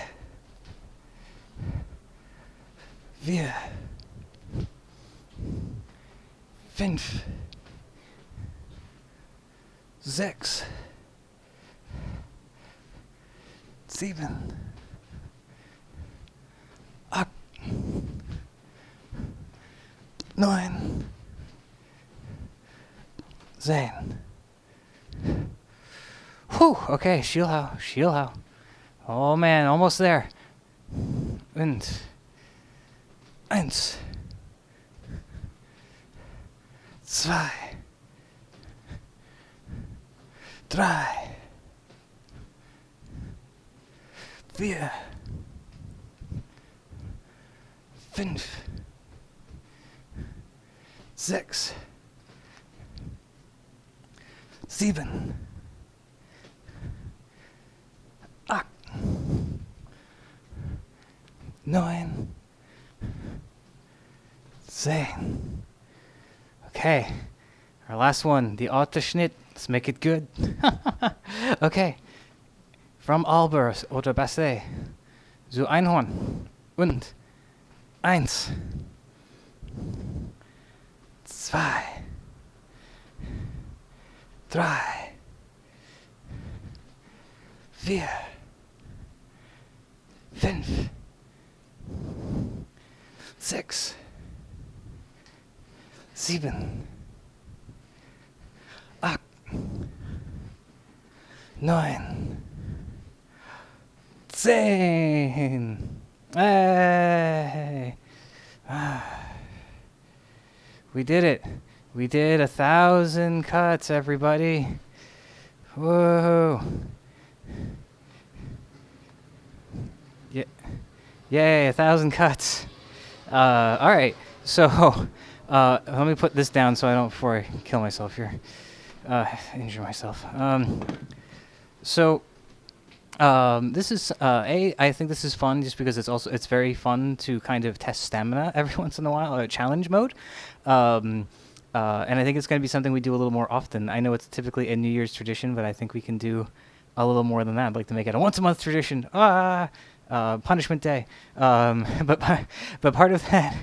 4, 5, 6, 7, 8, 9, 10. Whew, okay, Schielhau. Oh man, almost there. Und 1, 2, 3, 4, 5, 6, 7, 8, 9, 10. Okay, our last one, the Autoschnitt. Let's make it good. Okay, from Albers oder Basset zu Einhorn und 1, 2, 3, 4, 5, 6, 7, 8, 9, 10. Hey! We did it. We did 1,000 cuts, everybody. Whoa. Yeah. Yay, 1,000 cuts. All right. So, let me put this down so I don't before I kill myself here. Injure myself. So, this is I think this is fun just because it's very fun to kind of test stamina every once in a while, challenge mode. And I think it's going to be something we do a little more often. I know it's typically a New Year's tradition, but I think we can do a little more than that. I'd like to make it a once-a-month tradition. Punishment day. But part of that,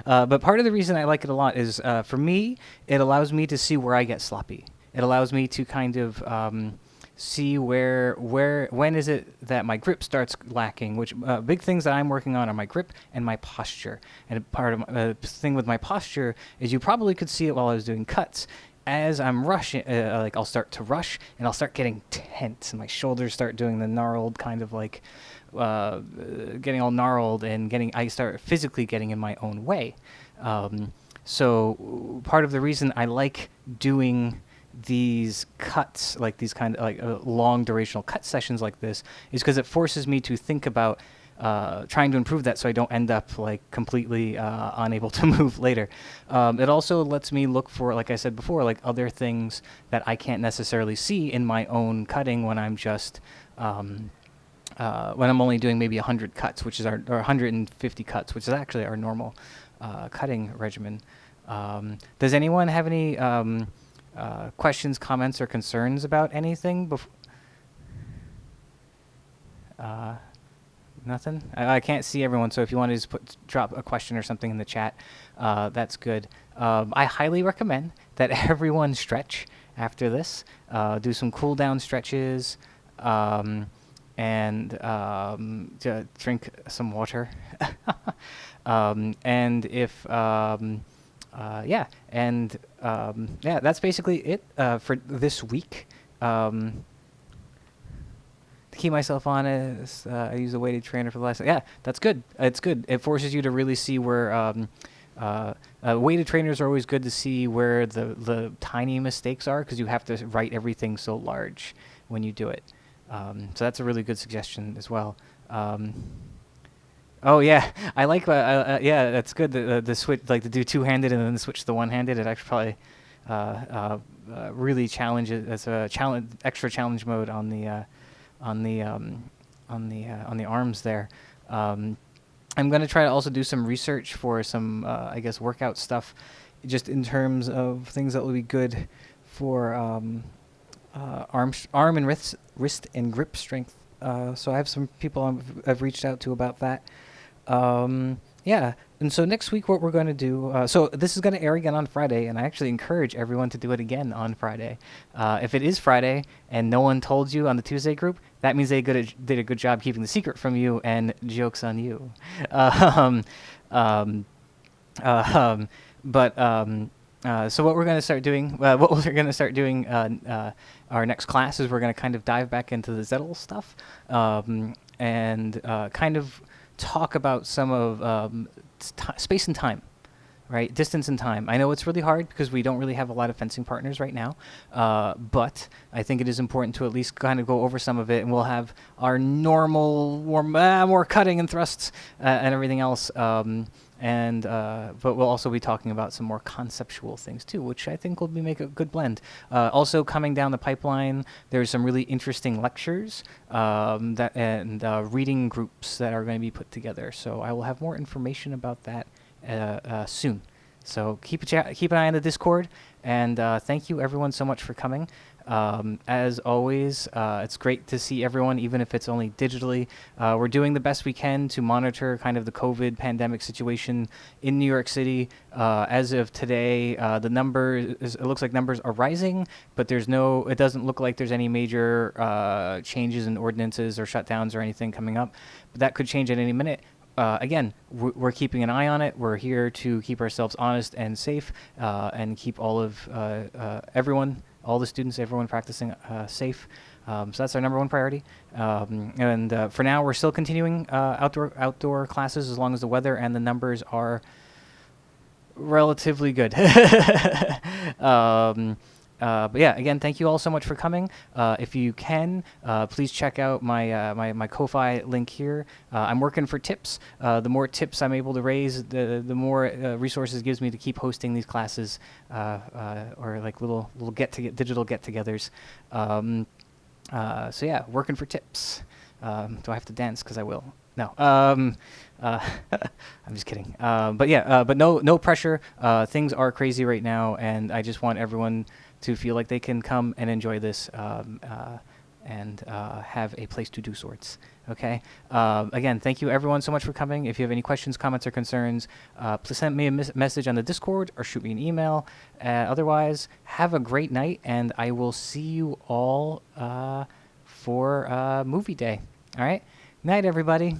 but part of the reason I like it a lot is for me, it allows me to see where I get sloppy. It allows me to kind of see when is it that my grip starts lacking, which big things that I'm working on are my grip and my posture. And part of the thing with my posture is you probably could see it while I was doing cuts. As I'm rushing, like I'll start to rush and I'll start getting tense and my shoulders start doing the gnarled kind of like getting all gnarled and I start physically getting in my own way. So part of the reason I like doing these cuts, like these kind of like long durational cut sessions like this, is because it forces me to think about trying to improve that so I don't end up like completely unable to move later. It also lets me look for, like I said before, like other things that I can't necessarily see in my own cutting when I'm just when I'm only doing maybe 100 cuts, which is or 150 cuts, which is actually our normal cutting regimen. Does anyone have any questions, comments, or concerns about anything? Nothing? I can't see everyone, so if you want to just drop a question or something in the chat, that's good. I highly recommend that everyone stretch after this. Do some cool down stretches, and drink some water. And if yeah, that's basically it for this week. To keep myself honest, I use a weighted trainer for the last. Yeah, that's good. It's good. It forces you to really see where. Weighted trainers are always good to see where the tiny mistakes are, because you have to write everything so large when you do it. So that's a really good suggestion as well. Oh yeah, I like. Yeah, that's good. The switch, like to do two-handed and then switch to the one-handed. It actually probably really challenges as a challenge, extra challenge mode on the arms there. I'm gonna try to also do some research for some I guess workout stuff, just in terms of things that will be good for arm and wrist and grip strength. So I have some people I've reached out to about that. Yeah, and so next week what we're going to do, so this is going to air again on Friday, and I actually encourage everyone to do it again on Friday. If it is Friday and no one told you on the Tuesday group, that means they did a good job keeping the secret from you, and joke's on you. So what we're going to start doing, our next class is we're going to kind of dive back into the Zettel stuff, and kind of talk about some of space and time, right? Distance and time. I know it's really hard because we don't really have a lot of fencing partners right now, but I think it is important to at least kind of go over some of it, and we'll have our normal more cutting and thrusts and everything else. But we'll also be talking about some more conceptual things too, which I think will make a good blend. Also coming down the pipeline, there's some really interesting lectures and reading groups that are going to be put together. So I will have more information about that soon. So keep an eye on the Discord, and thank you everyone so much for coming. As always, it's great to see everyone, even if it's only digitally. We're doing the best we can to monitor kind of the COVID pandemic situation in New York City. As of today, it looks like numbers are rising, but it doesn't look like there's any major changes in ordinances or shutdowns or anything coming up. But that could change at any minute. Again, we're keeping an eye on it. We're here to keep ourselves honest and safe, and keep all the students, everyone practicing safe. So that's our number one priority. And for now, we're still continuing outdoor classes as long as the weather and the numbers are Relatively good. um, but yeah, again, thank you all so much for coming. If you can, please check out my Ko-fi link here. I'm working for tips. The more tips I'm able to raise, the more resources it gives me to keep hosting these classes, or like little digital get-togethers. So yeah, working for tips. Do I have to dance? Because I will. No. I'm just kidding. But yeah, but no pressure. Things are crazy right now, and I just want everyone to feel like they can come and enjoy this, and have a place to do swords. Okay. Again, thank you everyone so much for coming. If you have any questions, comments, or concerns, please send me a message on the Discord or shoot me an email. Otherwise, have a great night, and I will see you all for movie day. All right. Night, everybody.